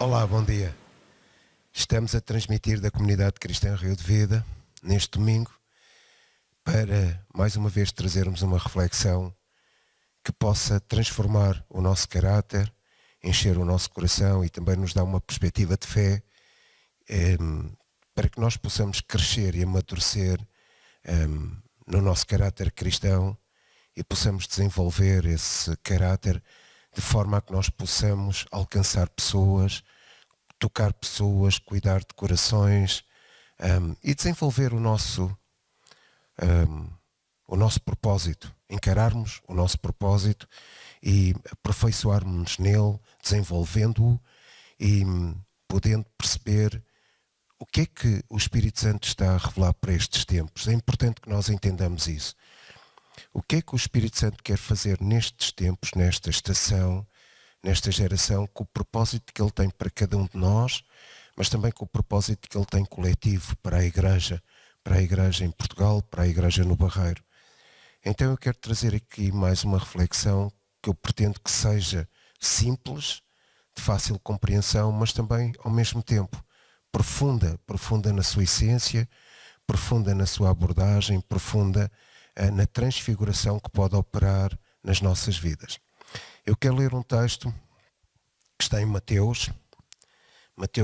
Olá, bom dia. Estamos a transmitir da Comunidade Cristã Rio de Vida, neste domingo, para mais uma vez trazermos uma reflexão que possa transformar o nosso caráter, encher o nosso coração e também nos dar uma perspectiva de fé, para que nós possamos crescer e amadurecer no nosso caráter cristão e possamos desenvolver esse caráter de forma a que nós possamos alcançar pessoas, tocar pessoas, cuidar de corações e desenvolver o nosso propósito, encararmos o nosso propósito e aperfeiçoarmos-nos nele, desenvolvendo-o e podendo perceber o que é que o Espírito Santo está a revelar para estes tempos. É importante que nós entendamos isso. O que é que o Espírito Santo quer fazer nestes tempos, nesta estação, nesta geração, com o propósito que ele tem para cada um de nós, mas também com o propósito que ele tem coletivo para a Igreja em Portugal, para a Igreja no Barreiro. Então eu quero trazer aqui mais uma reflexão que eu pretendo que seja simples, de fácil compreensão, mas também ao mesmo tempo profunda na sua essência, profunda na sua abordagem, profunda na transfiguração que pode operar nas nossas vidas. Eu quero ler um texto que está em Mateus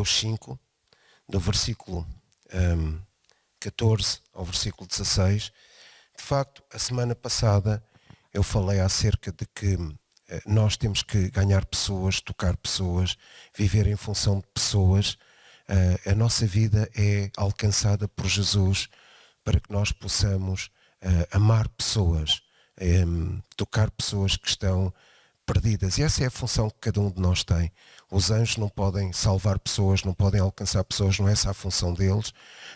5, do versículo 14 ao versículo 16. De facto, a semana passada eu falei acerca de que nós temos que ganhar pessoas, tocar pessoas, viver em função de pessoas. A nossa vida é alcançada por Jesus para que nós possamos amar pessoas, tocar pessoas que estão perdidas. E essa é a função que cada um de nós tem. Os anjos não podem salvar pessoas, não podem alcançar pessoas, não é essa a função deles.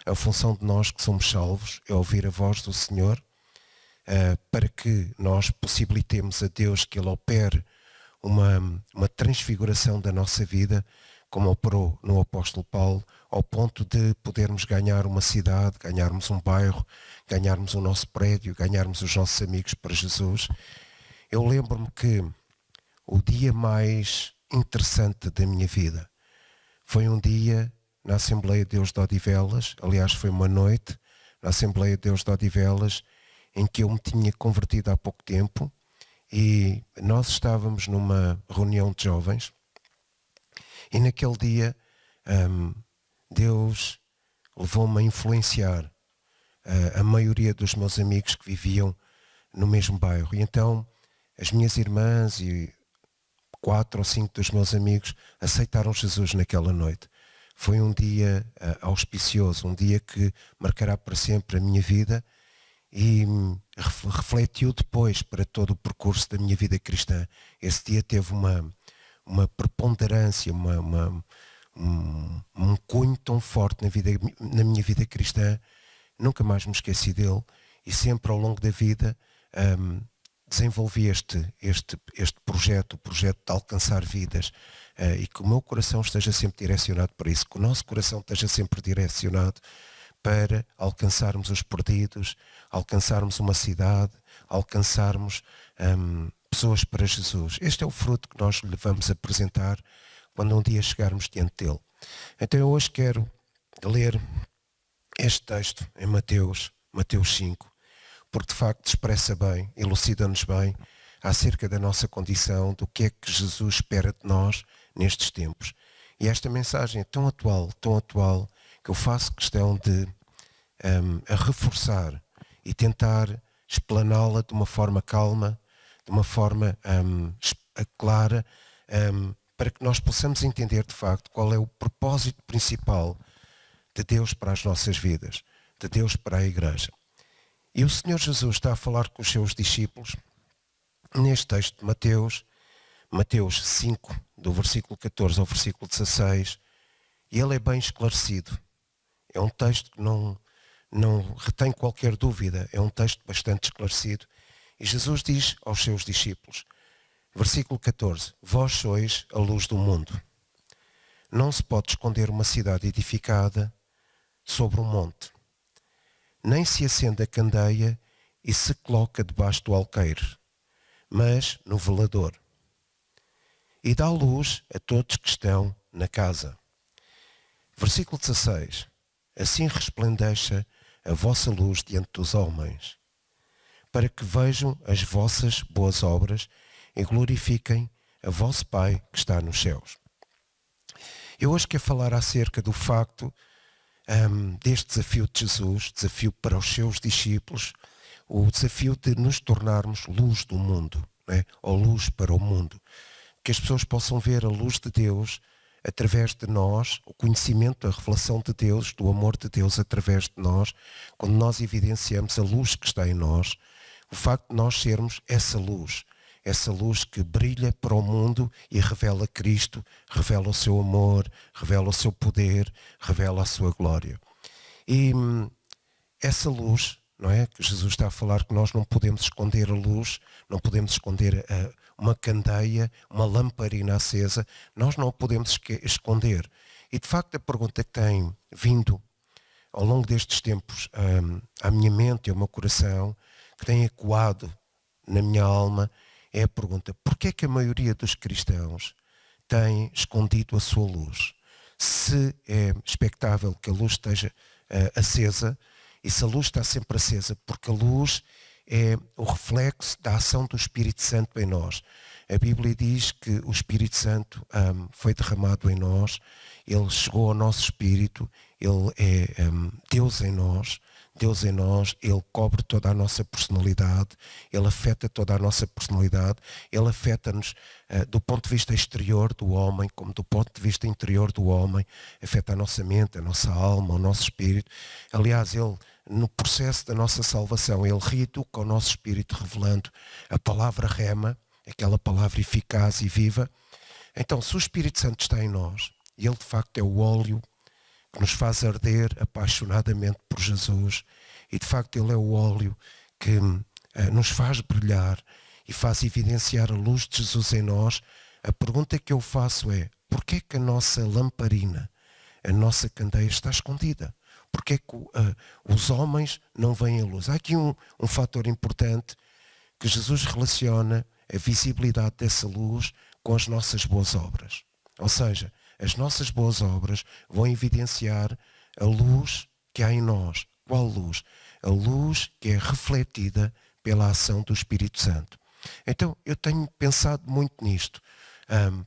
A função de nós que somos salvos é ouvir a voz do Senhor, para que nós possibilitemos a Deus que Ele opere uma transfiguração da nossa vida, como operou no apóstolo Paulo, ao ponto de podermos ganhar uma cidade, ganharmos um bairro, ganharmos o nosso prédio, ganharmos os nossos amigos para Jesus. Eu lembro-me que o dia mais interessante da minha vida foi um dia na Assembleia de Deus de Odivelas, aliás foi uma noite na Assembleia de Deus de Odivelas, em que eu me tinha convertido há pouco tempo e nós estávamos numa reunião de jovens e naquele dia Deus levou-me a influenciar a maioria dos meus amigos que viviam no mesmo bairro. E então as minhas irmãs e 4 ou 5 dos meus amigos aceitaram Jesus naquela noite. Foi um dia auspicioso, um dia que marcará para sempre a minha vida e refletiu depois para todo o percurso da minha vida cristã. Esse dia teve uma preponderância, um cunho tão forte na minha vida cristã. Nunca mais me esqueci dele e sempre ao longo da vida desenvolvi este projeto, o projeto de alcançar vidas, e que o meu coração esteja sempre direcionado para isso, que o nosso coração esteja sempre direcionado para alcançarmos os perdidos, alcançarmos uma cidade, alcançarmos pessoas para Jesus. Este é o fruto que nós lhe vamos apresentar quando um dia chegarmos diante dele. Então eu hoje quero ler este texto em Mateus 5, porque de facto expressa bem, elucida-nos bem acerca da nossa condição, do que é que Jesus espera de nós nestes tempos. E esta mensagem é tão atual, que eu faço questão de a reforçar e tentar explaná-la de uma forma calma, de uma forma clara, para que nós possamos entender de facto qual é o propósito principal de Deus para as nossas vidas, de Deus para a Igreja. E o Senhor Jesus está a falar com os seus discípulos neste texto de Mateus 5, do versículo 14 ao versículo 16, e ele é bem esclarecido. É um texto que não retém qualquer dúvida, é um texto bastante esclarecido. E Jesus diz aos seus discípulos, versículo 14, vós sois a luz do mundo. Não se pode esconder uma cidade edificada sobre um monte. Nem se acende a candeia e se coloca debaixo do alqueire, mas no velador. E dá luz a todos que estão na casa. Versículo 16. Assim resplandeça a vossa luz diante dos homens, para que vejam as vossas boas obras e glorifiquem a vosso Pai que está nos céus. Eu hoje quero falar acerca do facto deste desafio de Jesus, desafio para os seus discípulos, o desafio de nos tornarmos luz do mundo, né? Ou luz para o mundo. Que as pessoas possam ver a luz de Deus através de nós, o conhecimento, a revelação de Deus, do amor de Deus através de nós, quando nós evidenciamos a luz que está em nós, o facto de nós sermos essa luz que brilha para o mundo e revela Cristo, revela o seu amor, revela o seu poder, revela a sua glória. E essa luz, não é? Que Jesus está a falar que nós não podemos esconder a luz, não podemos esconder uma candeia, uma lamparina acesa, nós não a podemos esconder. E de facto a pergunta que tem vindo ao longo destes tempos à minha mente e ao meu coração, que tem ecoado na minha alma, é a pergunta: porquê é que a maioria dos cristãos tem escondido a sua luz? Se é expectável que a luz esteja acesa, e se a luz está sempre acesa, porque a luz é o reflexo da ação do Espírito Santo em nós. A Bíblia diz que o Espírito Santo foi derramado em nós, ele chegou ao nosso espírito, ele é Deus em nós, ele cobre toda a nossa personalidade, ele afeta toda a nossa personalidade, ele afeta-nos do ponto de vista exterior do homem, como do ponto de vista interior do homem, afeta a nossa mente, a nossa alma, o nosso espírito. Aliás, ele, no processo da nossa salvação, ele reeduca o nosso espírito, revelando a palavra rema, aquela palavra eficaz e viva. Então, se o Espírito Santo está em nós, e ele de facto é o óleo que nos faz arder apaixonadamente por Jesus, e de facto ele é o óleo que nos faz brilhar e faz evidenciar a luz de Jesus em nós, a pergunta que eu faço é: porquê é que a nossa lamparina, a nossa candeia está escondida? Porquê é que os homens não veem a luz? Há aqui um fator importante, que Jesus relaciona a visibilidade dessa luz com as nossas boas obras. Ou seja, as nossas boas obras vão evidenciar a luz que há em nós. Qual luz? A luz que é refletida pela ação do Espírito Santo. Então, eu tenho pensado muito nisto,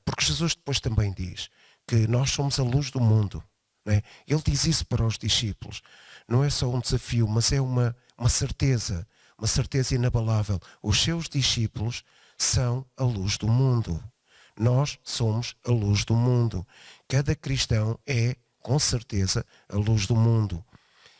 porque Jesus depois também diz que nós somos a luz do mundo. Não é? Ele diz isso para os discípulos. Não é só um desafio, mas é uma certeza inabalável. Os seus discípulos são a luz do mundo. Nós somos a luz do mundo. Cada cristão é, com certeza, a luz do mundo.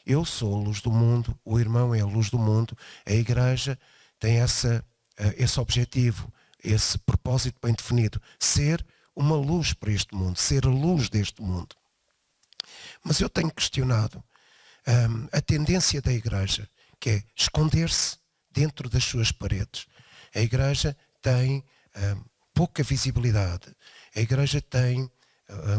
Eu sou a luz do mundo, o irmão é a luz do mundo, a igreja tem esse objetivo, esse propósito bem definido, ser uma luz para este mundo, ser a luz deste mundo. Mas eu tenho questionado a tendência da igreja, que é esconder-se dentro das suas paredes. A igreja tem pouca visibilidade. A igreja tem,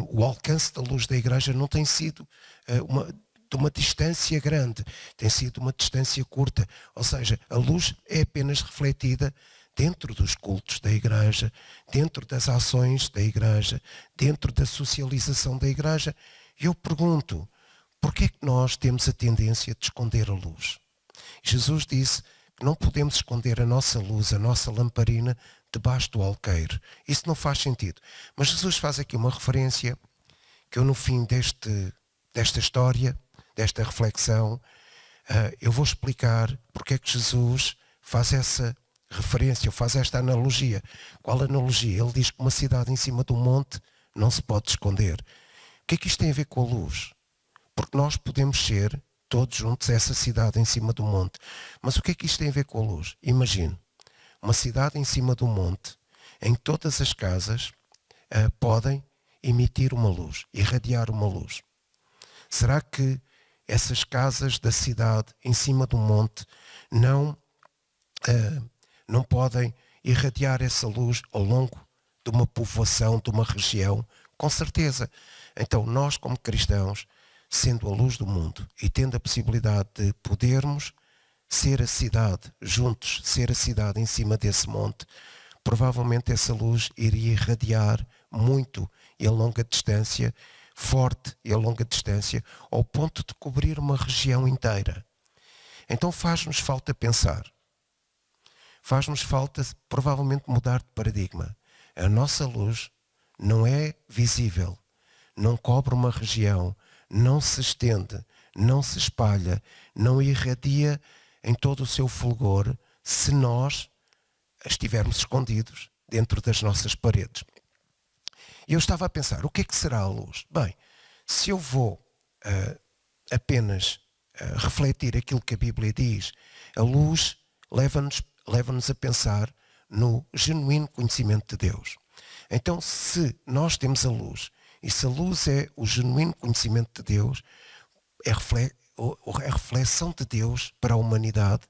o alcance da luz da igreja não tem sido de uma distância grande, tem sido uma distância curta. Ou seja, a luz é apenas refletida dentro dos cultos da igreja, dentro das ações da igreja, dentro da socialização da igreja. E eu pergunto, porquê é que nós temos a tendência de esconder a luz? Jesus disse que não podemos esconder a nossa luz, a nossa lamparina, debaixo do alqueire. Isso não faz sentido. Mas Jesus faz aqui uma referência que eu, no fim desta história, desta reflexão, eu vou explicar porque é que Jesus faz essa referência, faz esta analogia. Qual analogia? Ele diz que uma cidade em cima do monte não se pode esconder. O que é que isto tem a ver com a luz? Porque nós podemos ser todos juntos essa cidade em cima do monte. Mas o que é que isto tem a ver com a luz? Imagine uma cidade em cima do monte em que todas as casas podem emitir uma luz, irradiar uma luz. Será que essas casas da cidade em cima do monte não podem irradiar essa luz ao longo de uma povoação, de uma região? Com certeza. Então nós, como cristãos, sendo a luz do mundo e tendo a possibilidade de podermos ser a cidade juntos, ser a cidade em cima desse monte, provavelmente essa luz iria irradiar muito e a longa distância, forte e a longa distância, ao ponto de cobrir uma região inteira. Então faz-nos falta pensar. Faz-nos falta provavelmente mudar de paradigma. A nossa luz não é visível, não cobre uma região, não se estende, não se espalha, não irradia em todo o seu fulgor se nós estivermos escondidos dentro das nossas paredes. E eu estava a pensar, o que é que será a luz? Bem, se eu vou apenas refletir aquilo que a Bíblia diz, a luz leva-nos a pensar no genuíno conhecimento de Deus. Então, se nós temos a luz, e se a luz é o genuíno conhecimento de Deus, é a reflexão de Deus para a humanidade,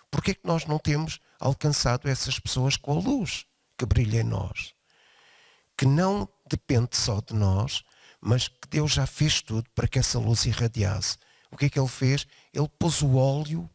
porque é que nós não temos alcançado essas pessoas com a luz que brilha em nós? Que não depende só de nós, mas que Deus já fez tudo para que essa luz irradiasse. O que é que Ele fez? Ele pôs o óleo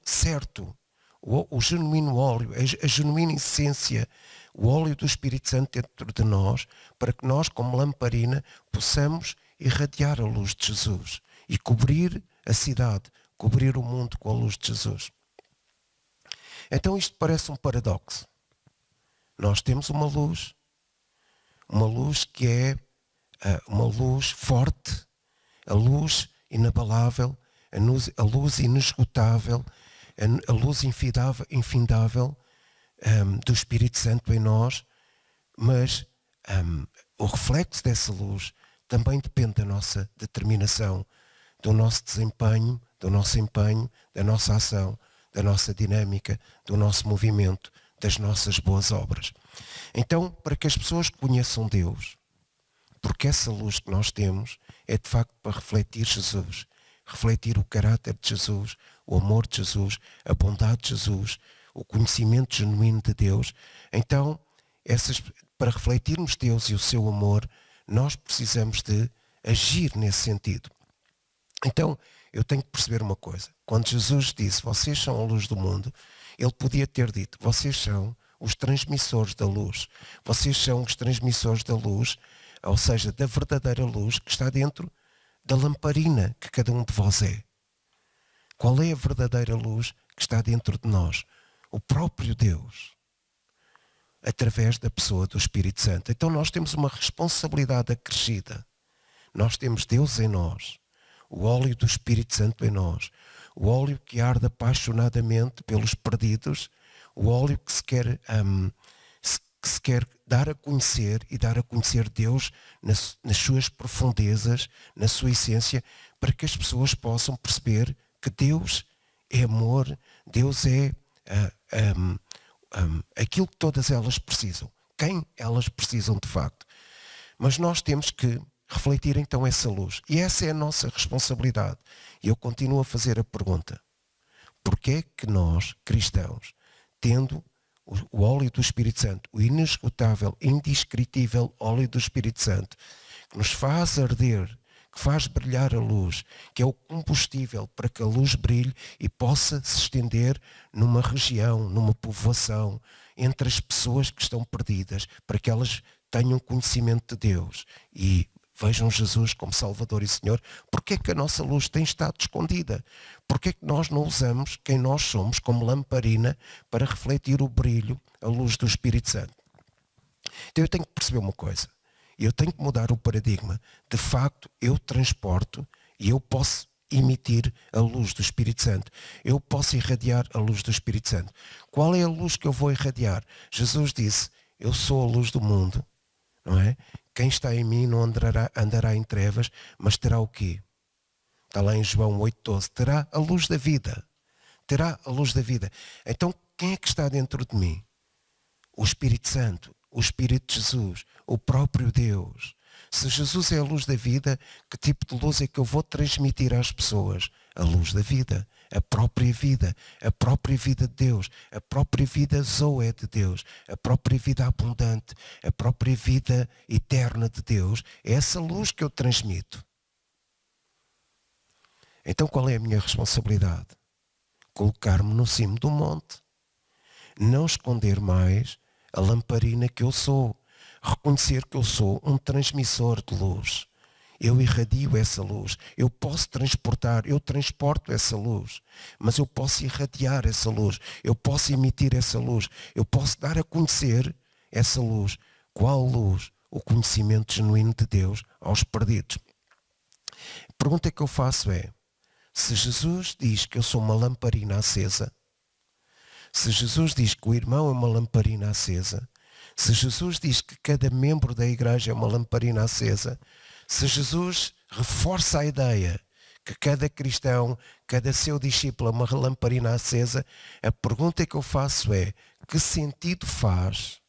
certo, o genuíno óleo, a genuína essência, o óleo do Espírito Santo dentro de nós, para que nós, como lamparina, possamos irradiar a luz de Jesus e cobrir a cidade, cobrir o mundo com a luz de Jesus. Então isto parece um paradoxo. Nós temos uma luz que é uma luz forte, a luz inabalável, a luz inesgotável, a luz infindável do Espírito Santo em nós, mas o reflexo dessa luz também depende da nossa determinação, do nosso desempenho, do nosso empenho, da nossa ação, da nossa dinâmica, do nosso movimento, das nossas boas obras. Então, para que as pessoas conheçam Deus, porque essa luz que nós temos é de facto para refletir Jesus, refletir o caráter de Jesus, o amor de Jesus, a bondade de Jesus, o conhecimento genuíno de Deus. Então, para refletirmos Deus e o seu amor, nós precisamos de agir nesse sentido. Então, eu tenho que perceber uma coisa. Quando Jesus disse, vocês são a luz do mundo, Ele podia ter dito, vocês são os transmissores da luz. Vocês são os transmissores da luz, ou seja, da verdadeira luz que está dentro da lamparina que cada um de vós é. Qual é a verdadeira luz que está dentro de nós? O próprio Deus, através da pessoa do Espírito Santo. Então nós temos uma responsabilidade acrescida. Nós temos Deus em nós, o óleo do Espírito Santo em nós, o óleo que arde apaixonadamente pelos perdidos, o óleo que se quer dar a conhecer e dar a conhecer Deus nas suas profundezas, na sua essência, para que as pessoas possam perceber que Deus é amor, Deus é aquilo que todas elas precisam, quem elas precisam de facto. Mas nós temos que refletir então essa luz. E essa é a nossa responsabilidade. E eu continuo a fazer a pergunta. Porquê é que nós, cristãos, tendo o óleo do Espírito Santo, o inesgotável, indescritível óleo do Espírito Santo, que nos faz arder, que faz brilhar a luz, que é o combustível para que a luz brilhe e possa se estender numa região, numa povoação, entre as pessoas que estão perdidas, para que elas tenham conhecimento de Deus e vejam Jesus como Salvador e Senhor. Porque é que a nossa luz tem estado escondida? Porque é que nós não usamos quem nós somos como lamparina para refletir o brilho, a luz do Espírito Santo? Então eu tenho que perceber uma coisa. Eu tenho que mudar o paradigma. De facto, eu transporto e eu posso emitir a luz do Espírito Santo. Eu posso irradiar a luz do Espírito Santo. Qual é a luz que eu vou irradiar? Jesus disse, eu sou a luz do mundo, não é? Quem está em mim não andará em trevas, mas terá o quê? Está lá em João 8,12. Terá a luz da vida. Terá a luz da vida. Então, quem é que está dentro de mim? O Espírito Santo, o Espírito de Jesus, o próprio Deus. Se Jesus é a luz da vida, que tipo de luz é que eu vou transmitir às pessoas? A luz da vida, a própria vida de Deus, a própria vida Zoe de Deus, a própria vida abundante, a própria vida eterna de Deus. É essa luz que eu transmito. Então qual é a minha responsabilidade? Colocar-me no cimo do monte. Não esconder mais a lamparina que eu sou. Reconhecer que eu sou um transmissor de luz. Eu irradio essa luz. Eu posso transportar, eu transporto essa luz. Mas eu posso irradiar essa luz. Eu posso emitir essa luz. Eu posso dar a conhecer essa luz. Qual luz? O conhecimento genuíno de Deus aos perdidos. A pergunta que eu faço é, se Jesus diz que eu sou uma lamparina acesa, se Jesus diz que o irmão é uma lamparina acesa, se Jesus diz que cada membro da igreja é uma lamparina acesa, se Jesus reforça a ideia que cada cristão, cada seu discípulo é uma lamparina acesa, a pergunta que eu faço é, que sentido faz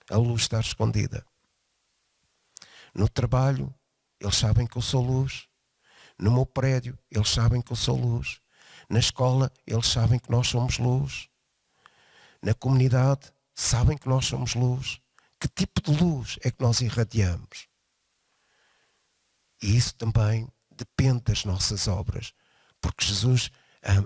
a luz estar escondida? No trabalho, eles sabem que eu sou luz. No meu prédio, eles sabem que eu sou luz. Na escola, eles sabem que nós somos luz. Na comunidade, sabem que nós somos luz. Que tipo de luz é que nós irradiamos? E isso também depende das nossas obras. Porque Jesus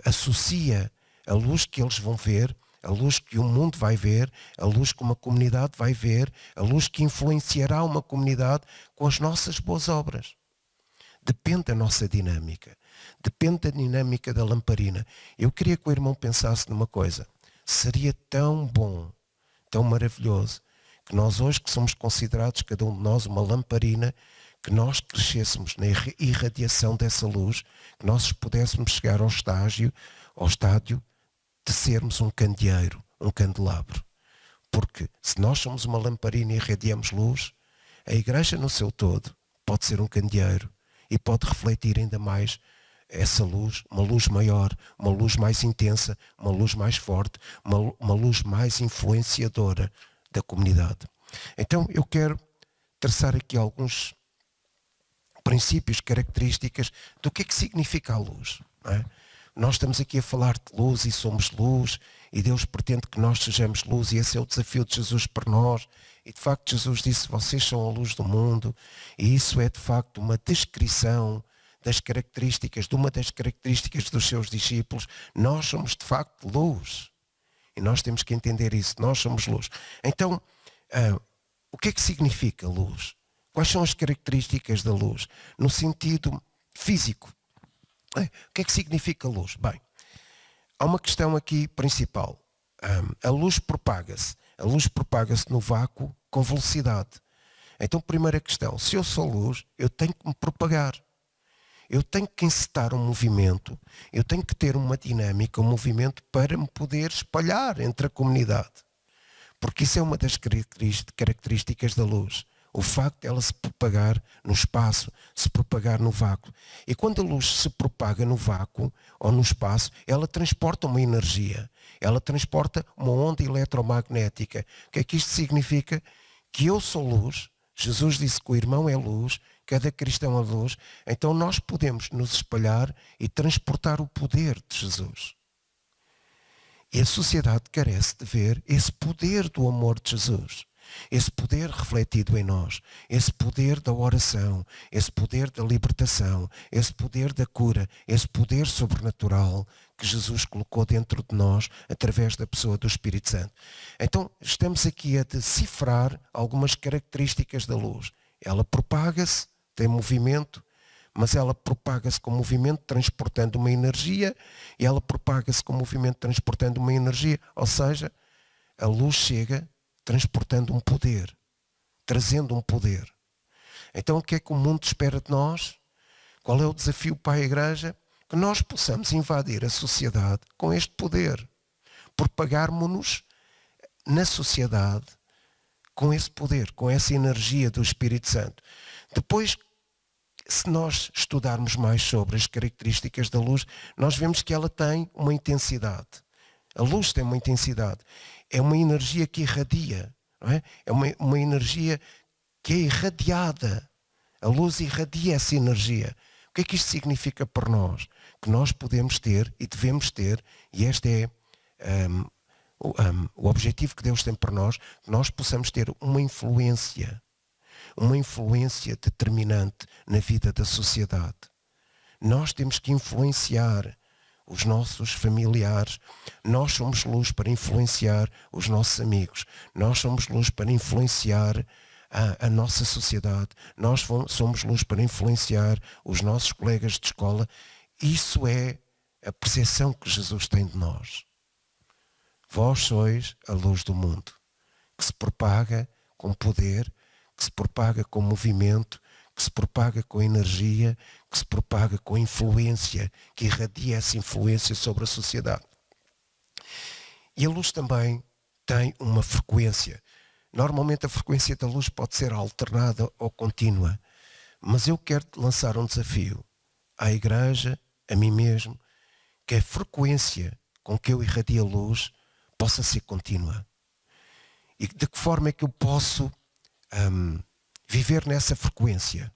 associa a luz que eles vão ver, a luz que o mundo vai ver, a luz que uma comunidade vai ver, a luz que influenciará uma comunidade com as nossas boas obras. Depende da nossa dinâmica. Depende da dinâmica da lamparina. Eu queria que o irmão pensasse numa coisa. Seria tão bom, tão maravilhoso, que nós hoje que somos considerados, cada um de nós, uma lamparina, que nós crescêssemos na irradiação dessa luz, que nós pudéssemos chegar ao estádio de sermos um candeeiro, um candelabro. Porque se nós somos uma lamparina e irradiamos luz, a igreja no seu todo pode ser um candeeiro e pode refletir ainda mais essa luz, uma luz maior, uma luz mais intensa, uma luz mais forte, uma luz mais influenciadora da comunidade. Então eu quero traçar aqui alguns princípios, características do que é que significa a luz. Não é? Nós estamos aqui a falar de luz e somos luz e Deus pretende que nós sejamos luz e esse é o desafio de Jesus para nós. E de facto Jesus disse, vocês são a luz do mundo e isso é de facto uma descrição das características, de uma das características dos seus discípulos. Nós somos de facto luz e nós temos que entender isso, nós somos luz. Então, o que é que significa luz? Quais são as características da luz? No sentido físico. O que é que significa luz? Bem, há uma questão aqui principal. A luz propaga-se. A luz propaga-se no vácuo com velocidade. Então, primeira questão. Se eu sou luz, eu tenho que me propagar. Eu tenho que incitar um movimento. Eu tenho que ter uma dinâmica, um movimento para me poder espalhar entre a comunidade. Porque isso é uma das características da luz. O facto de ela se propagar no espaço, se propagar no vácuo. E quando a luz se propaga no vácuo ou no espaço, ela transporta uma energia. Ela transporta uma onda eletromagnética. O que é que isto significa? Que eu sou luz. Jesus disse que o irmão é luz, cada cristão é luz. Então nós podemos nos espalhar e transportar o poder de Jesus. E a sociedade carece de ver esse poder do amor de Jesus. Esse poder refletido em nós, esse poder da oração, esse poder da libertação, esse poder da cura, esse poder sobrenatural que Jesus colocou dentro de nós através da pessoa do Espírito Santo. Então estamos aqui a decifrar algumas características da luz. Ela propaga-se, tem movimento, mas ela propaga-se com movimento transportando uma energia e ela propaga-se com movimento transportando uma energia, ou seja, a luz chega transportando um poder, trazendo um poder. Então o que é que o mundo espera de nós? Qual é o desafio para a igreja? Que nós possamos invadir a sociedade com este poder. Propagarmos-nos na sociedade com esse poder, com essa energia do Espírito Santo. Depois, se nós estudarmos mais sobre as características da luz, nós vemos que ela tem uma intensidade. A luz tem uma intensidade. É uma energia que irradia. Não é? É uma energia que é irradiada. A luz irradia essa energia. O que é que isto significa para nós? Que nós podemos ter e devemos ter, e este é o objetivo que Deus tem para nós, que nós possamos ter uma influência determinante na vida da sociedade. Nós temos que influenciar os nossos familiares. Nós somos luz para influenciar os nossos amigos. Nós somos luz para influenciar a nossa sociedade. Nós somos luz para influenciar os nossos colegas de escola. Isso é a percepção que Jesus tem de nós. Vós sois a luz do mundo, que se propaga com poder, que se propaga com movimento, que se propaga com energia, que se propaga com influência, que irradia essa influência sobre a sociedade. E a luz também tem uma frequência. Normalmente a frequência da luz pode ser alternada ou contínua, mas eu quero lançar um desafio à igreja, a mim mesmo, que a frequência com que eu irradio a luz possa ser contínua. E de que forma é que eu posso viver nessa frequência,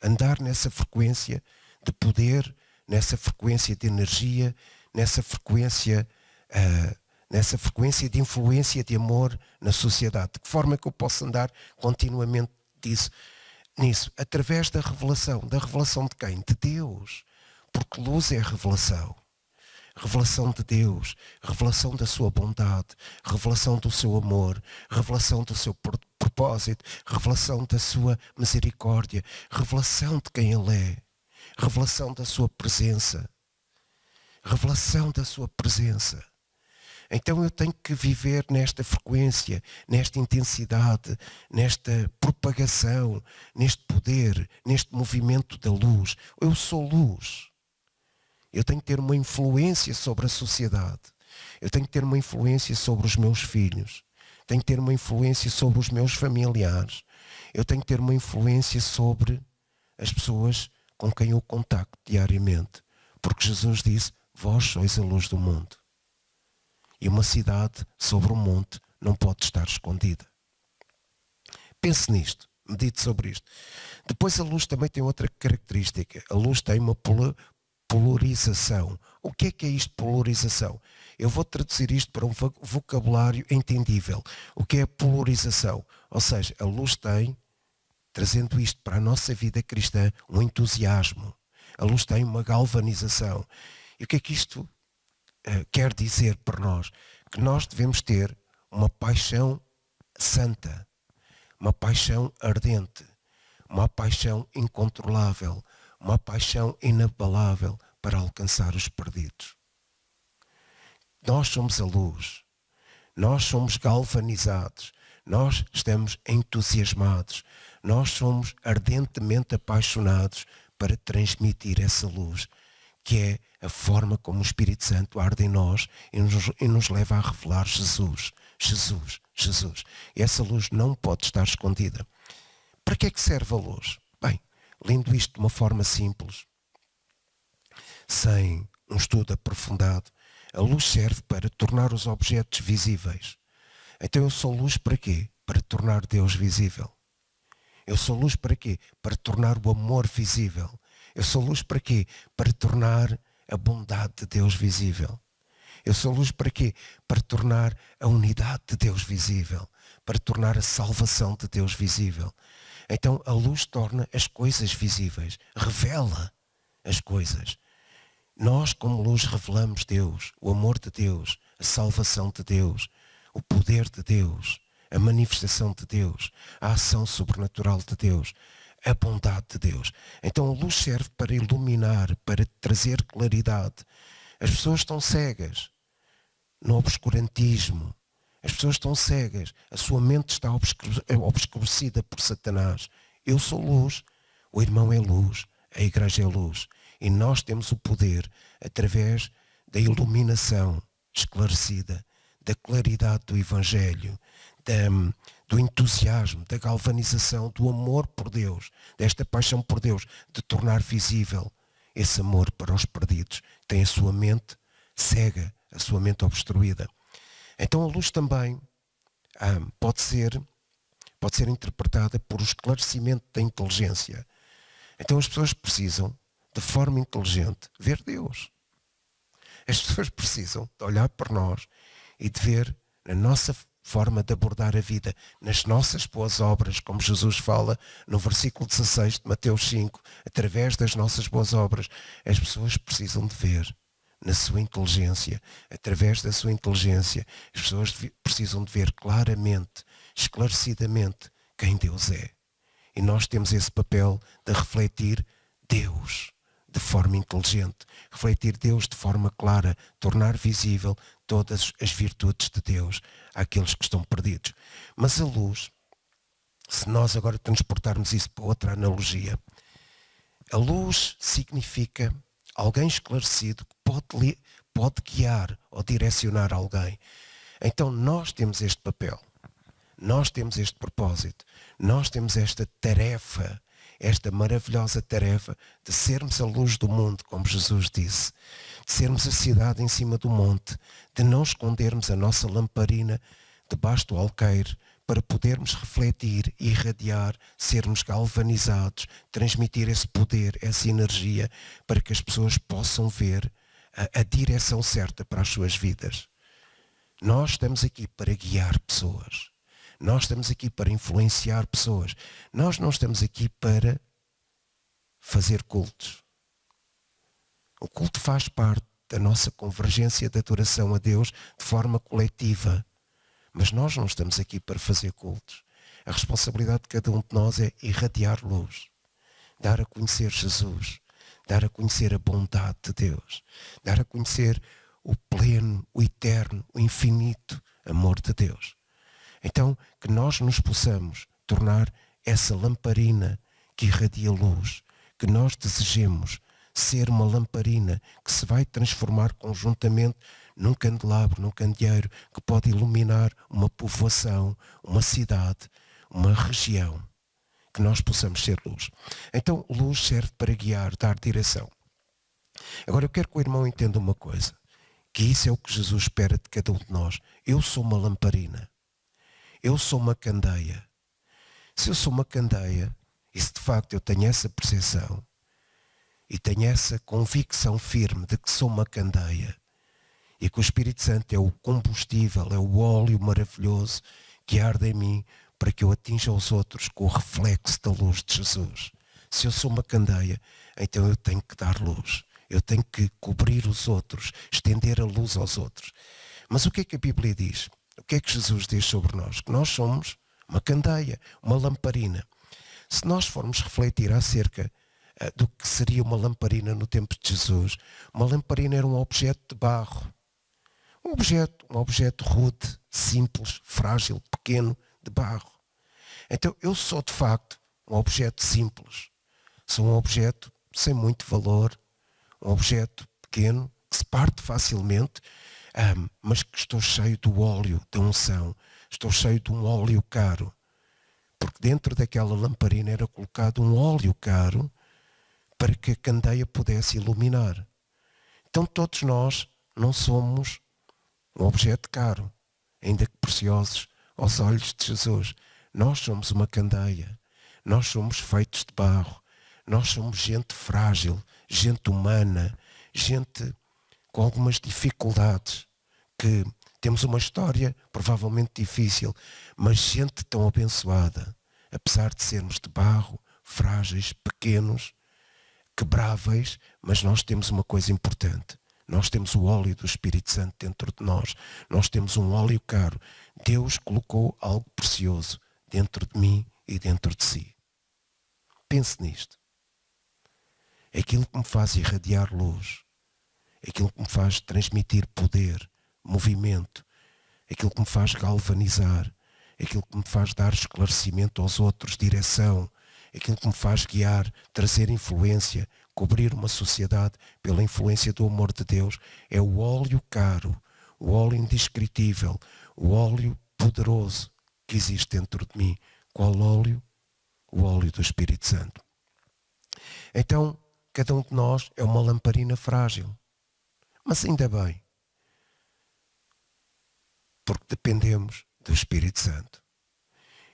andar nessa frequência de poder, nessa frequência de energia, nessa frequência de influência, de amor na sociedade. De que forma é que eu posso andar continuamente nisso? Através da revelação. Da revelação de quem? De Deus. Porque luz é revelação. Revelação de Deus, revelação da sua bondade, revelação do seu amor, revelação do seu propósito, revelação da sua misericórdia, revelação de quem Ele é, revelação da sua presença, revelação da sua presença. Então eu tenho que viver nesta frequência, nesta intensidade, nesta propagação, neste poder, neste movimento da luz. Eu sou luz. Eu tenho que ter uma influência sobre a sociedade. Eu tenho que ter uma influência sobre os meus filhos. Tenho que ter uma influência sobre os meus familiares. Eu tenho que ter uma influência sobre as pessoas com quem eu contacto diariamente. Porque Jesus disse, vós sois a luz do mundo. E uma cidade sobre um monte não pode estar escondida. Pense nisto. Medite sobre isto. Depois a luz também tem outra característica. A luz tem uma polarização. O que é isto, polarização? Eu vou traduzir isto para um vocabulário entendível. O que é a polarização? Ou seja, a luz tem, trazendo isto para a nossa vida cristã, um entusiasmo. A luz tem uma galvanização. E o que é que isto quer dizer para nós? Que nós devemos ter uma paixão santa, uma paixão ardente, uma paixão incontrolável, uma paixão inabalável para alcançar os perdidos. Nós somos a luz, nós somos galvanizados, nós estamos entusiasmados, nós somos ardentemente apaixonados para transmitir essa luz, que é a forma como o Espírito Santo arde em nós e nos leva a revelar Jesus, Jesus, Jesus. E essa luz não pode estar escondida. Para que é que serve a luz? Bem, lendo isto de uma forma simples, sem um estudo aprofundado, a luz serve para tornar os objetos visíveis. Então eu sou luz para quê? Para tornar Deus visível. Eu sou luz para quê? Para tornar o amor visível. Eu sou luz para quê? Para tornar a bondade de Deus visível. Eu sou luz para quê? Para tornar a unidade de Deus visível. Para tornar a salvação de Deus visível. Então a luz torna as coisas visíveis. Revela as coisas. Nós, como luz, revelamos Deus, o amor de Deus, a salvação de Deus, o poder de Deus, a manifestação de Deus, a ação sobrenatural de Deus, a bondade de Deus. Então a luz serve para iluminar, para trazer claridade. As pessoas estão cegas no obscurantismo. As pessoas estão cegas. A sua mente está obscurecida por Satanás. Eu sou luz, o irmão é luz, a igreja é luz. E nós temos o poder, através da iluminação esclarecida, da claridade do Evangelho, do entusiasmo, da galvanização, do amor por Deus, desta paixão por Deus, de tornar visível esse amor para os perdidos. Tem a sua mente cega, a sua mente obstruída. Então a luz também pode ser interpretada por o esclarecimento da inteligência. Então as pessoas precisam, de forma inteligente, ver Deus. As pessoas precisam de olhar para nós e de ver na nossa forma de abordar a vida, nas nossas boas obras, como Jesus fala no versículo 16 de Mateus 5, através das nossas boas obras. As pessoas precisam de ver na sua inteligência. Através da sua inteligência, as pessoas precisam de ver claramente, esclarecidamente, quem Deus é. E nós temos esse papel de refletir Deus de forma inteligente, refletir Deus de forma clara, tornar visível todas as virtudes de Deus àqueles que estão perdidos. Mas a luz, se nós agora transportarmos isso para outra analogia, a luz significa alguém esclarecido que pode guiar ou direcionar alguém. Então nós temos este papel, nós temos este propósito, nós temos esta tarefa, esta maravilhosa tarefa de sermos a luz do mundo, como Jesus disse, de sermos a cidade em cima do monte, de não escondermos a nossa lamparina debaixo do alqueire, para podermos refletir, irradiar, sermos galvanizados, transmitir esse poder, essa energia, para que as pessoas possam ver a direção certa para as suas vidas. Nós estamos aqui para guiar pessoas. Nós estamos aqui para influenciar pessoas. Nós não estamos aqui para fazer cultos. O culto faz parte da nossa convergência de adoração a Deus de forma coletiva. Mas nós não estamos aqui para fazer cultos. A responsabilidade de cada um de nós é irradiar luz, dar a conhecer Jesus, dar a conhecer a bondade de Deus, dar a conhecer o pleno, o eterno, o infinito amor de Deus. Então, que nós nos possamos tornar essa lamparina que irradia luz, que nós desejemos ser uma lamparina que se vai transformar conjuntamente num candelabro, num candeeiro, que pode iluminar uma povoação, uma cidade, uma região, que nós possamos ser luz. Então, luz serve para guiar, dar direção. Agora, eu quero que o irmão entenda uma coisa, que isso é o que Jesus espera de cada um de nós. Eu sou uma lamparina. Eu sou uma candeia. Se eu sou uma candeia, e se de facto eu tenho essa percepção, e tenho essa convicção firme de que sou uma candeia, e que o Espírito Santo é o combustível, é o óleo maravilhoso que arde em mim para que eu atinja os outros com o reflexo da luz de Jesus. Se eu sou uma candeia, então eu tenho que dar luz. Eu tenho que cobrir os outros, estender a luz aos outros. Mas o que é que a Bíblia diz? O que é que Jesus diz sobre nós? Que nós somos uma candeia, uma lamparina. Se nós formos refletir acerca do que seria uma lamparina no tempo de Jesus, uma lamparina era um objeto de barro. Um objeto rude, simples, frágil, pequeno, de barro. Então eu sou de facto um objeto simples. Sou um objeto sem muito valor, um objeto pequeno, que se parte facilmente, mas que estou cheio do óleo da unção. Estou cheio de um óleo caro. Porque dentro daquela lamparina era colocado um óleo caro para que a candeia pudesse iluminar. Então todos nós não somos um objeto caro, ainda que preciosos aos olhos de Jesus. Nós somos uma candeia. Nós somos feitos de barro. Nós somos gente frágil, gente humana, gente com algumas dificuldades, que temos uma história provavelmente difícil, mas gente tão abençoada, apesar de sermos de barro, frágeis, pequenos, quebráveis, mas nós temos uma coisa importante. Nós temos o óleo do Espírito Santo dentro de nós. Nós temos um óleo caro. Deus colocou algo precioso dentro de mim e dentro de si. Pense nisto. É aquilo que me faz irradiar luz. É aquilo que me faz transmitir poder, movimento. É aquilo que me faz galvanizar. É aquilo que me faz dar esclarecimento aos outros, direção. É aquilo que me faz guiar, trazer influência, cobrir uma sociedade pela influência do amor de Deus. É o óleo caro, o óleo indescritível, o óleo poderoso que existe dentro de mim. Qual óleo? O óleo do Espírito Santo. Então, cada um de nós é uma lamparina frágil. Mas ainda bem, porque dependemos do Espírito Santo.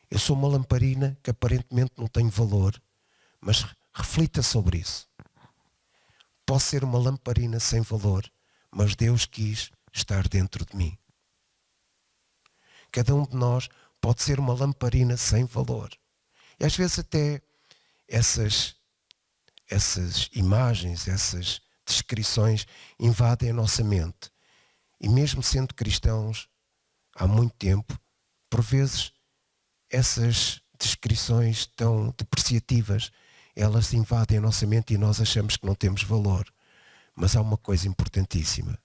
Eu sou uma lamparina que aparentemente não tem valor, mas reflita sobre isso. Posso ser uma lamparina sem valor, mas Deus quis estar dentro de mim. Cada um de nós pode ser uma lamparina sem valor. E às vezes até essas imagens, essas descrições invadem a nossa mente. E mesmo sendo cristãos há muito tempo, por vezes essas descrições tão depreciativas, elas invadem a nossa mente e nós achamos que não temos valor. Mas há uma coisa importantíssima.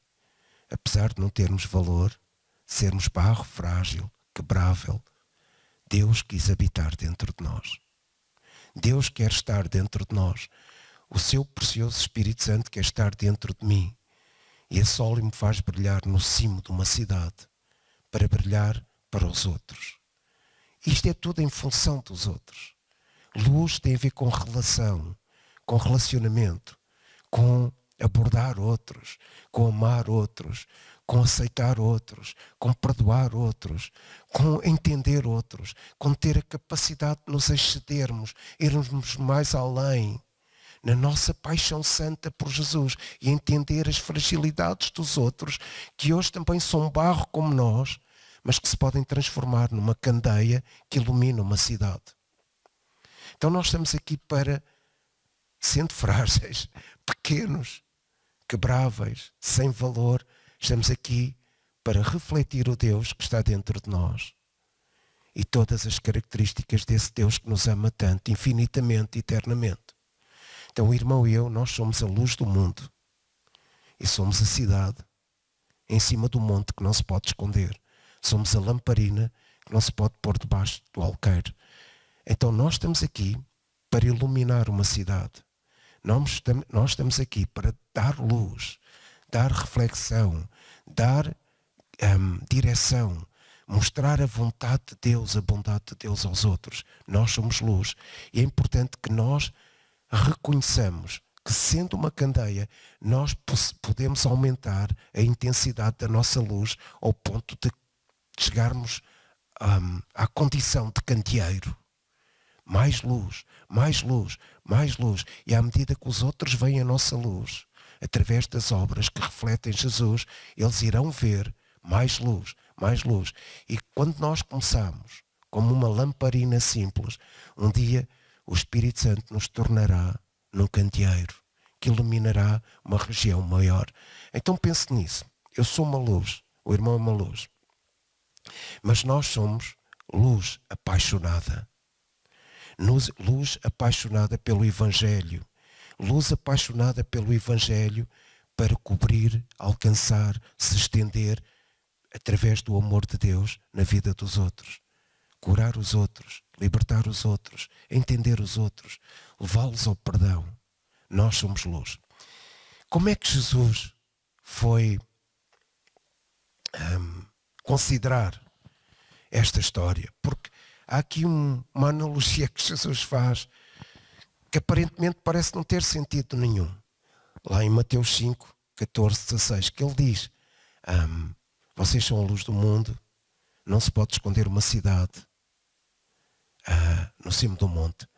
Apesar de não termos valor, sermos barro frágil, quebrável, Deus quis habitar dentro de nós. Deus quer estar dentro de nós. O seu precioso Espírito Santo quer estar dentro de mim. E esse óleo me faz brilhar no cimo de uma cidade, para brilhar para os outros. Isto é tudo em função dos outros. Luz tem a ver com relação, com relacionamento, com abordar outros, com amar outros, com aceitar outros, com perdoar outros, com entender outros, com ter a capacidade de nos excedermos, irmos mais além na nossa paixão santa por Jesus e entender as fragilidades dos outros, que hoje também são barro como nós, mas que se podem transformar numa candeia que ilumina uma cidade. Então nós estamos aqui para, sendo frágeis, pequenos, quebráveis, sem valor, estamos aqui para refletir o Deus que está dentro de nós e todas as características desse Deus que nos ama tanto, infinitamente, eternamente. Então o irmão e eu, nós somos a luz do mundo e somos a cidade em cima do monte que não se pode esconder. Somos a lamparina que não se pode pôr debaixo do alqueire. Então nós estamos aqui para iluminar uma cidade. Nós estamos aqui para dar luz, dar reflexão, dar direção, mostrar a vontade de Deus, a bondade de Deus aos outros. Nós somos luz. E é importante que nós reconheçamos que, sendo uma candeia, nós podemos aumentar a intensidade da nossa luz ao ponto de chegarmos à condição de candeeiro. Mais luz, mais luz, mais luz. E à medida que os outros veem a nossa luz, através das obras que refletem Jesus, eles irão ver mais luz, mais luz. E quando nós começamos como uma lamparina simples, um dia o Espírito Santo nos tornará num candeeiro que iluminará uma região maior. Então pense nisso. Eu sou uma luz, o irmão é uma luz. Mas nós somos luz apaixonada. Luz apaixonada pelo Evangelho. Luz apaixonada pelo Evangelho para cobrir, alcançar, se estender através do amor de Deus na vida dos outros. Curar os outros, libertar os outros, entender os outros, levá-los ao perdão. Nós somos luz. Como é que Jesus foi considerar esta história? Porque há aqui uma analogia que Jesus faz que aparentemente parece não ter sentido nenhum. Lá em Mateus 5, 14, 16, que ele diz, vocês são a luz do mundo, não se pode esconder uma cidade no cimo do monte.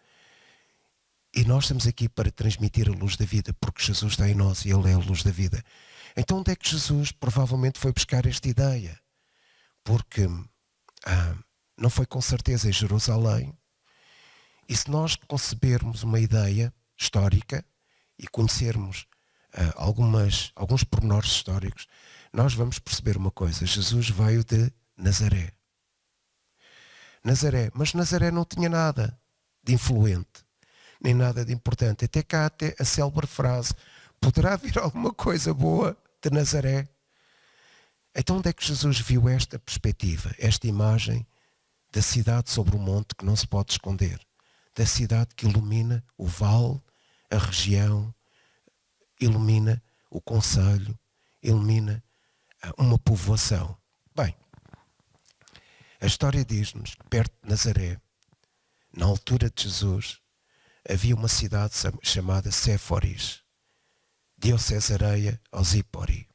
E nós estamos aqui para transmitir a luz da vida, porque Jesus está em nós e Ele é a luz da vida. Então onde é que Jesus provavelmente foi buscar esta ideia? Porque não foi com certeza em Jerusalém. E se nós concebermos uma ideia histórica e conhecermos alguns pormenores históricos, nós vamos perceber uma coisa. Jesus veio de Nazaré. Mas Nazaré não tinha nada de influente, nem nada de importante. Até cá até a célebre frase, poderá vir alguma coisa boa de Nazaré? Então onde é que Jesus viu esta perspectiva, esta imagem da cidade sobre o monte que não se pode esconder? Da cidade que ilumina o vale, a região, ilumina o concelho, ilumina uma povoação. Bem, a história diz-nos que perto de Nazaré, na altura de Jesus, havia uma cidade chamada Séforis. Diocesareia aos Hipori.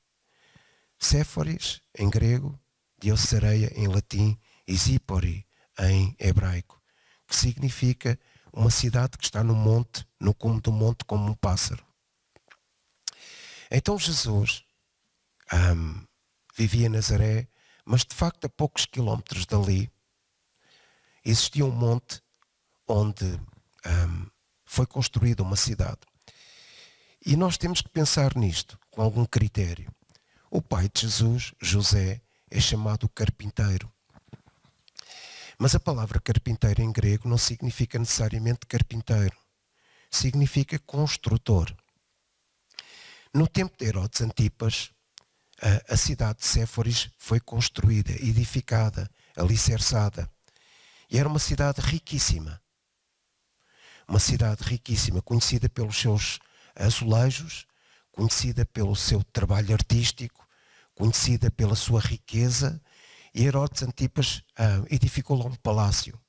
Séforis em grego, Diocesareia em latim e Zípori em hebraico, que significa uma cidade que está no monte, no cume do monte, como um pássaro. Então Jesus vivia em Nazaré, mas de facto a poucos quilómetros dali existia um monte onde foi construída uma cidade. E nós temos que pensar nisto com algum critério. O pai de Jesus, José, é chamado carpinteiro. Mas a palavra carpinteiro em grego não significa necessariamente carpinteiro. Significa construtor. No tempo de Herodes Antipas, a cidade de Séforis foi construída, edificada, alicerçada. E era uma cidade riquíssima. Uma cidade riquíssima, conhecida pelos seus azulejos, conhecida pelo seu trabalho artístico, conhecida pela sua riqueza. E Herodes Antipas edificou lá um palácio.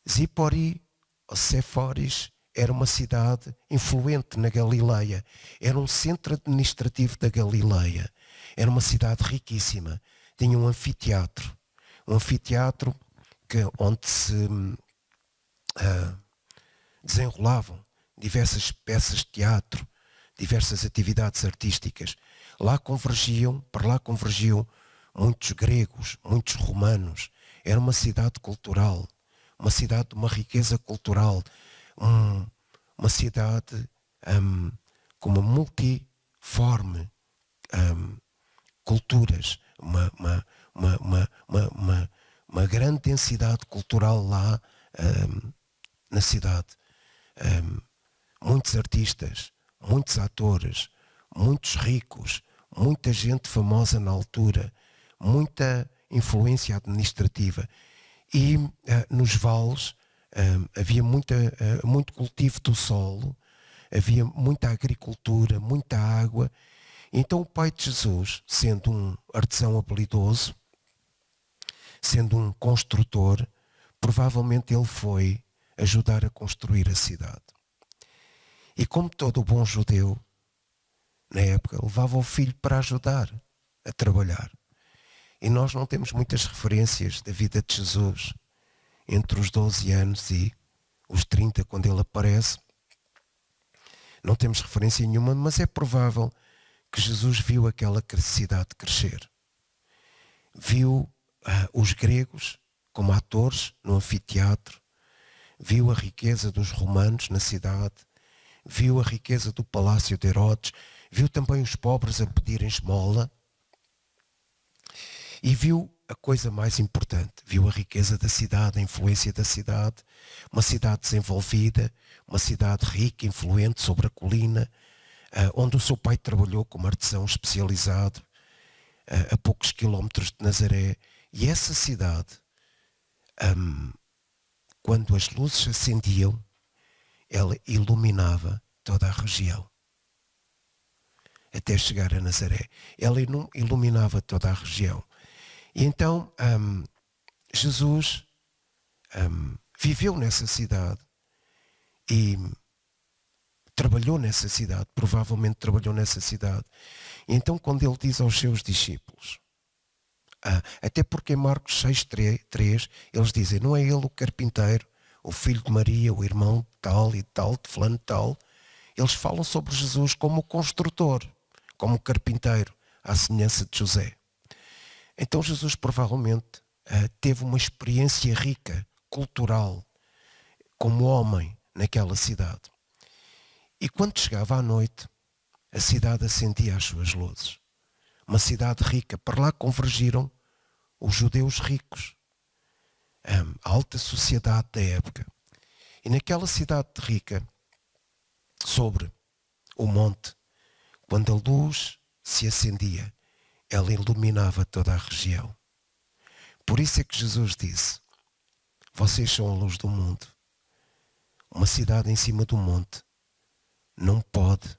Zípori, ou Séforis, era uma cidade influente na Galileia. Era um centro administrativo da Galileia. Era uma cidade riquíssima. Tinha um anfiteatro. Um anfiteatro onde se desenrolavam diversas peças de teatro, diversas atividades artísticas. Para lá convergiam muitos gregos, muitos romanos. Era uma cidade cultural, uma cidade de uma riqueza cultural, uma cidade com uma multiforme culturas, uma grande densidade cultural lá na cidade. Muitos artistas, muitos atores, muitos ricos, muita gente famosa na altura, muita influência administrativa. E nos vales havia muito cultivo do solo, havia muita agricultura, muita água. Então o pai de Jesus, sendo um artesão habilidoso, sendo um construtor, provavelmente ele foi ajudar a construir a cidade. E como todo bom judeu, na época, levava o filho para ajudar a trabalhar. E nós não temos muitas referências da vida de Jesus entre os 12 anos e os 30, quando ele aparece. Não temos referência nenhuma, mas é provável que Jesus viu aquela cidade crescer. Viu os gregos como atores no anfiteatro, viu a riqueza dos romanos na cidade, viu a riqueza do palácio de Herodes, viu também os pobres a pedirem esmola e viu a coisa mais importante, viu a riqueza da cidade, a influência da cidade, uma cidade desenvolvida, uma cidade rica, influente sobre a colina, onde o seu pai trabalhou como artesão especializado, a poucos quilómetros de Nazaré. E essa cidade, quando as luzes se acendiam, ela iluminava toda a região. Até chegar a Nazaré. Ela iluminava toda a região. E então, Jesus viveu nessa cidade e trabalhou nessa cidade, provavelmente trabalhou nessa cidade. E então, quando ele diz aos seus discípulos, até porque em Marcos 6:3 eles dizem, não é ele o carpinteiro, o filho de Maria, o irmão de tal e tal, de fulano de tal. Eles falam sobre Jesus como construtor, como carpinteiro, à semelhança de José. Então Jesus provavelmente teve uma experiência rica, cultural, como homem naquela cidade. E quando chegava à noite, a cidade acendia as suas luzes. Uma cidade rica. Para lá convergiram os judeus ricos, a alta sociedade da época. E naquela cidade rica, sobre o monte, quando a luz se acendia, ela iluminava toda a região. Por isso é que Jesus disse, vocês são a luz do mundo. Uma cidade em cima do monte não pode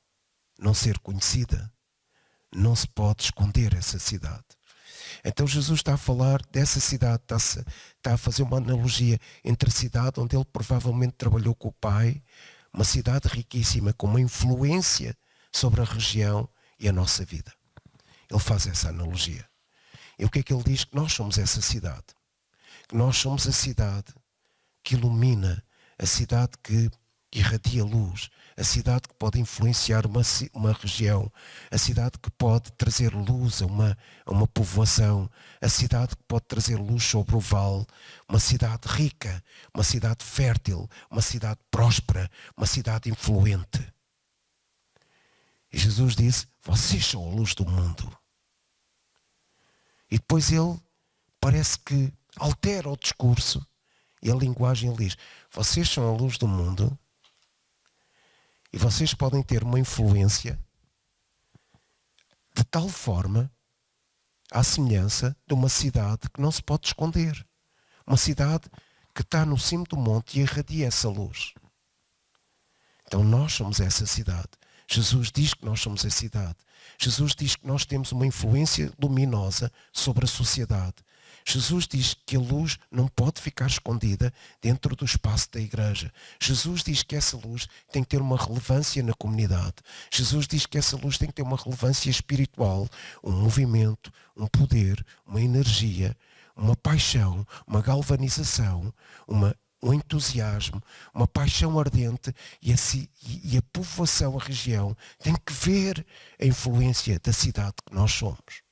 não ser conhecida. Não se pode esconder essa cidade. Então Jesus está a falar dessa cidade, está a fazer uma analogia entre a cidade onde ele provavelmente trabalhou com o pai, uma cidade riquíssima, com uma influência sobre a região e a nossa vida. Ele faz essa analogia. E o que é que ele diz? Que nós somos essa cidade. Que nós somos a cidade que ilumina, a cidade que irradia luz, a cidade que pode influenciar uma região, a cidade que pode trazer luz a uma povoação, a cidade que pode trazer luz sobre o vale, uma cidade rica, uma cidade fértil, uma cidade próspera, uma cidade influente. E Jesus disse, vocês são a luz do mundo. E depois ele parece que altera o discurso e a linguagem. Ele diz, vocês são a luz do mundo e vocês podem ter uma influência de tal forma à semelhança de uma cidade que não se pode esconder. Uma cidade que está no cimo do monte e irradia essa luz. Então nós somos essa cidade. Jesus diz que nós somos a cidade. Jesus diz que nós temos uma influência luminosa sobre a sociedade. Jesus diz que a luz não pode ficar escondida dentro do espaço da igreja. Jesus diz que essa luz tem que ter uma relevância na comunidade. Jesus diz que essa luz tem que ter uma relevância espiritual, um movimento, um poder, uma energia, uma paixão, uma galvanização, um entusiasmo, uma paixão ardente e a povoação, a região, tem que ver a influência da cidade que nós somos.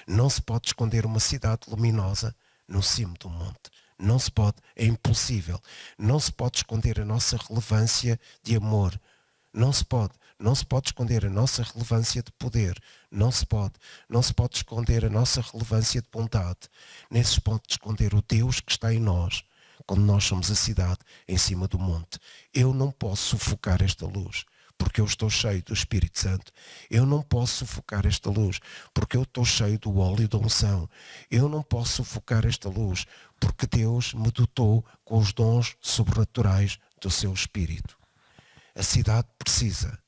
Não se pode esconder uma cidade luminosa no cimo do monte. Não se pode, é impossível. Não se pode esconder a nossa relevância de amor. Não se pode esconder a nossa relevância de poder. Não se pode esconder a nossa relevância de bondade. Nem se pode esconder o Deus que está em nós, quando nós somos a cidade em cima do monte. Eu não posso sufocar esta luz, porque eu estou cheio do Espírito Santo. Eu não posso sufocar esta luz, porque eu estou cheio do óleo da unção. Eu não posso sufocar esta luz, porque Deus me dotou com os dons sobrenaturais do seu Espírito. A cidade precisa,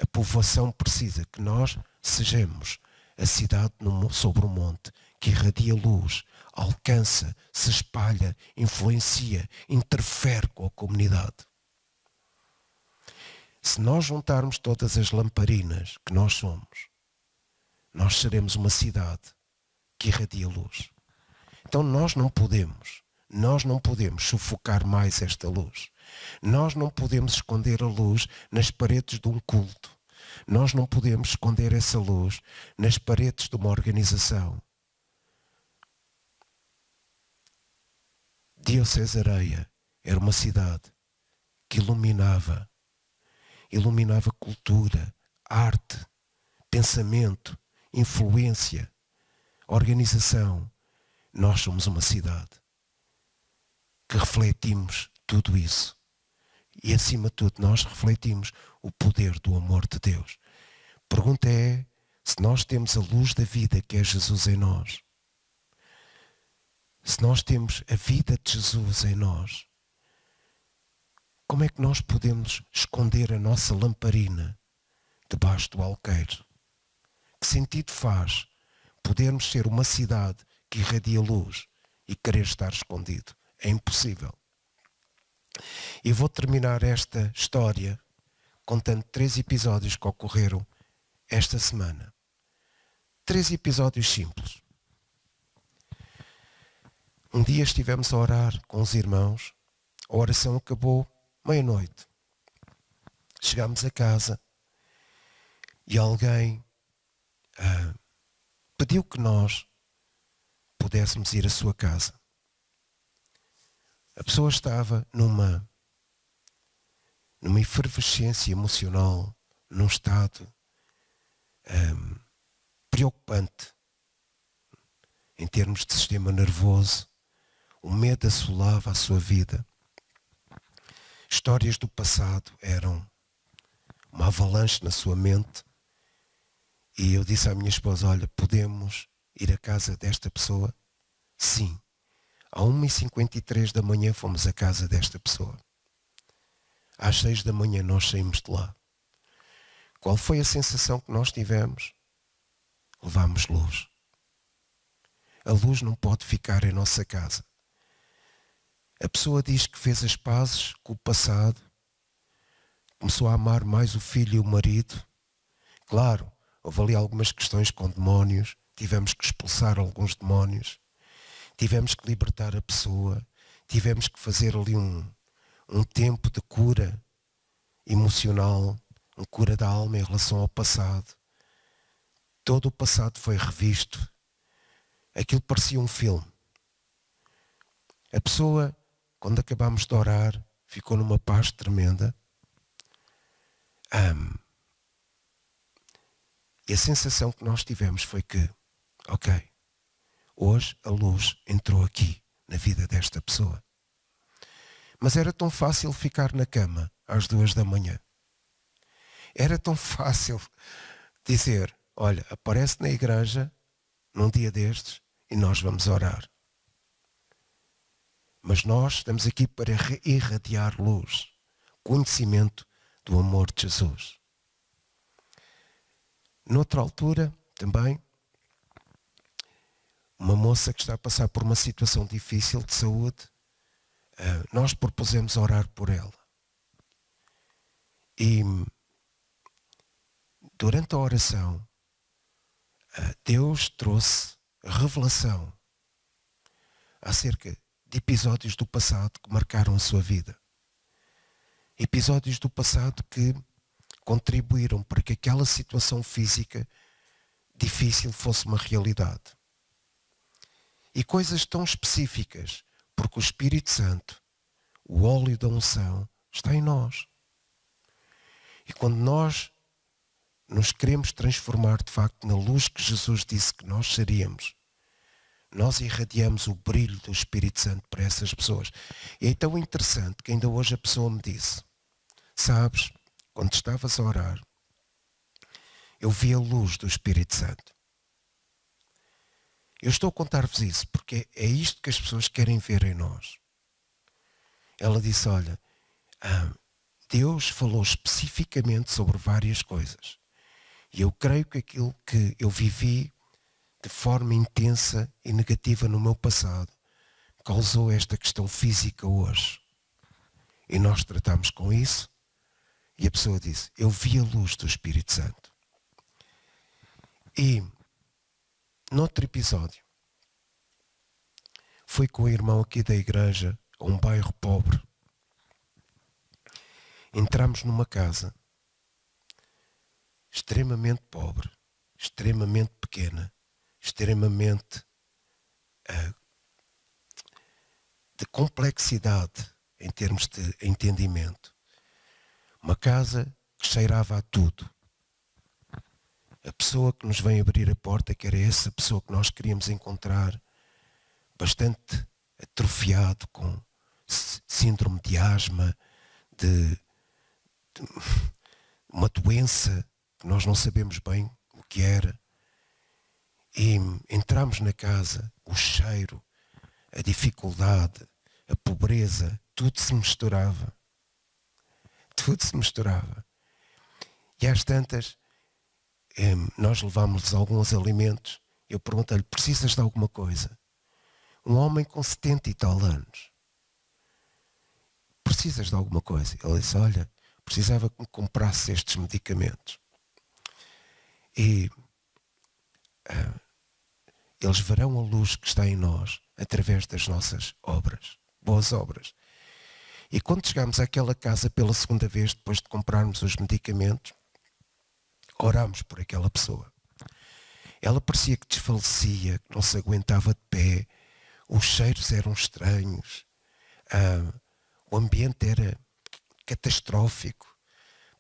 a povoação precisa que nós sejamos a cidade sobre o monte, que irradia luz, alcança, se espalha, influencia, interfere com a comunidade. Se nós juntarmos todas as lamparinas que nós somos, nós seremos uma cidade que irradia luz. Então nós não podemos sufocar mais esta luz. Nós não podemos esconder a luz nas paredes de um culto. Nós não podemos esconder essa luz nas paredes de uma organização. Diocesareia era uma cidade que iluminava cultura, arte, pensamento, influência, organização. Nós somos uma cidade que refletimos tudo isso. E acima de tudo, nós refletimos o poder do amor de Deus. A pergunta é, se nós temos a luz da vida que é Jesus em nós, se nós temos a vida de Jesus em nós, como é que nós podemos esconder a nossa lamparina debaixo do alqueire? Que sentido faz podermos ser uma cidade que irradia luz e querer estar escondido? É impossível. E vou terminar esta história contando 3 episódios que ocorreram esta semana. 3 episódios simples. Um dia estivemos a orar com os irmãos, a oração acabou meia-noite. Chegámos a casa e alguém pediu que nós pudéssemos ir à sua casa. A pessoa estava numa efervescência emocional, num estado preocupante em termos de sistema nervoso. O medo assolava a sua vida. Histórias do passado eram uma avalanche na sua mente. E eu disse à minha esposa, olha, podemos ir à casa desta pessoa? Sim. À 1h53 da manhã fomos à casa desta pessoa. Às 6 da manhã nós saímos de lá. Qual foi a sensação que nós tivemos? Levámos luz. A luz não pode ficar em nossa casa. A pessoa diz que fez as pazes com o passado, começou a amar mais o filho e o marido. Claro, houve ali algumas questões com demónios, tivemos que expulsar alguns demónios, tivemos que libertar a pessoa, tivemos que fazer ali um tempo de cura emocional, uma cura da alma em relação ao passado. Todo o passado foi revisto. Aquilo parecia um filme. A pessoa, quando acabámos de orar, ficou numa paz tremenda. E a sensação que nós tivemos foi que, ok, hoje a luz entrou aqui na vida desta pessoa. Mas era tão fácil ficar na cama às 2 da manhã. Era tão fácil dizer, olha, aparece na igreja num dia destes e nós vamos orar. Mas nós estamos aqui para irradiar luz, conhecimento do amor de Jesus. Noutra altura, também, uma moça que está a passar por uma situação difícil de saúde, nós propusemos orar por ela. E durante a oração, Deus trouxe revelação acerca de episódios do passado que marcaram a sua vida. Episódios do passado que contribuíram para que aquela situação física difícil fosse uma realidade. E coisas tão específicas, porque o Espírito Santo, o óleo da unção, está em nós. E quando nós nos queremos transformar de facto na luz que Jesus disse que nós seríamos, nós irradiamos o brilho do Espírito Santo para essas pessoas. E é tão interessante que ainda hoje a pessoa me disse, sabes, quando estavas a orar, eu vi a luz do Espírito Santo. Eu estou a contar-vos isso porque é isto que as pessoas querem ver em nós. Ela disse, olha, Deus falou especificamente sobre várias coisas. E eu creio que aquilo que eu vivi de forma intensa e negativa no meu passado causou esta questão física hoje. E nós tratamos com isso. E a pessoa disse, eu vi a luz do Espírito Santo. E, noutro episódio, fui com o irmão aqui da igreja a um bairro pobre. Entramos numa casa extremamente pobre, extremamente pequena, extremamente de complexidade em termos de entendimento. Uma casa que cheirava a tudo. A pessoa que nos vem abrir a porta, que era essa pessoa que nós queríamos encontrar, bastante atrofiado, com síndrome de asma, de uma doença que nós não sabemos bem o que era. E entramos na casa, o cheiro, a dificuldade, a pobreza, tudo se misturava. Tudo se misturava. E às tantas, nós levámos-lhes alguns alimentos. Eu perguntei-lhe, precisas de alguma coisa? Um homem com 70 e tal anos. Precisas de alguma coisa? Ele disse, olha, precisava que me comprasse estes medicamentos. E eles verão a luz que está em nós através das nossas obras, boas obras. E quando chegámos àquela casa pela segunda vez, depois de comprarmos os medicamentos, orámos por aquela pessoa. Ela parecia que desfalecia, que não se aguentava de pé, os cheiros eram estranhos, o ambiente era catastrófico,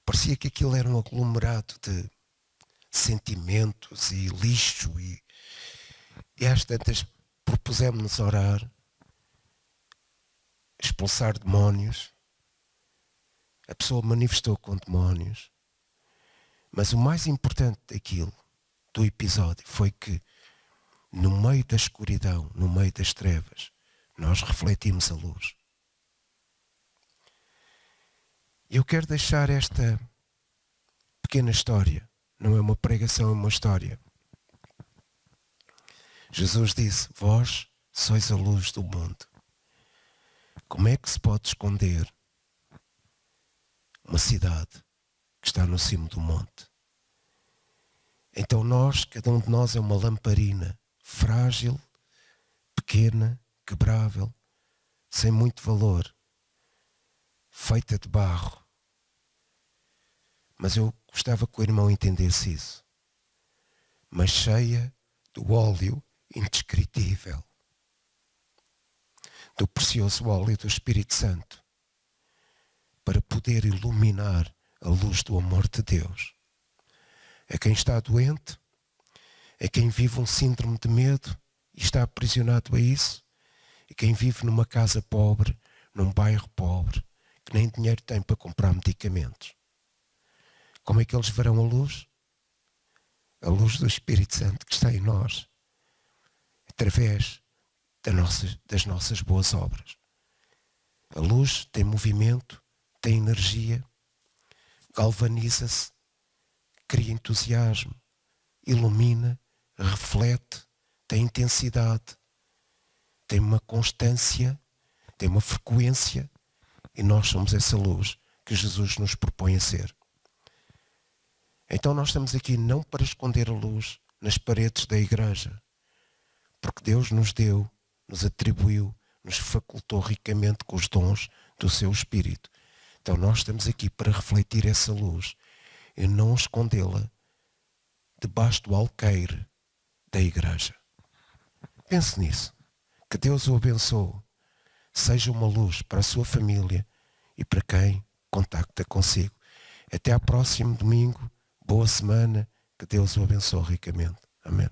parecia que aquilo era um aglomerado de sentimentos e lixo. E às tantas propusemos-nos orar, expulsar demónios. A pessoa manifestou com demónios. Mas o mais importante daquilo, do episódio, foi que no meio da escuridão, no meio das trevas, nós refletimos a luz. Eu quero deixar esta pequena história. Não é uma pregação, é uma história. Jesus disse, vós sois a luz do mundo. Como é que se pode esconder uma cidade que está no cimo do monte? Então cada um de nós é uma lamparina frágil, pequena, quebrável, sem muito valor, feita de barro. Mas eu gostava que o irmão entendesse isso. Mas cheia do óleo indescritível, do precioso óleo do Espírito Santo, para poder iluminar a luz do amor de Deus. A quem está doente, a quem vive um síndrome de medo e está aprisionado a isso, a quem vive numa casa pobre, num bairro pobre, que nem dinheiro tem para comprar medicamentos. Como é que eles verão a luz? A luz do Espírito Santo que está em nós, através das nossas boas obras. A luz tem movimento, tem energia, galvaniza-se, cria entusiasmo, ilumina, reflete, tem intensidade, tem uma constância, tem uma frequência, e nós somos essa luz que Jesus nos propõe a ser. Então nós estamos aqui não para esconder a luz nas paredes da igreja, porque Deus nos deu, nos atribuiu, nos facultou ricamente com os dons do seu Espírito. Então nós estamos aqui para refletir essa luz e não escondê-la debaixo do alqueire da igreja. Pense nisso. Que Deus o abençoe. Seja uma luz para a sua família e para quem contacta consigo. Até ao próximo domingo. Boa semana. Que Deus o abençoe ricamente. Amém.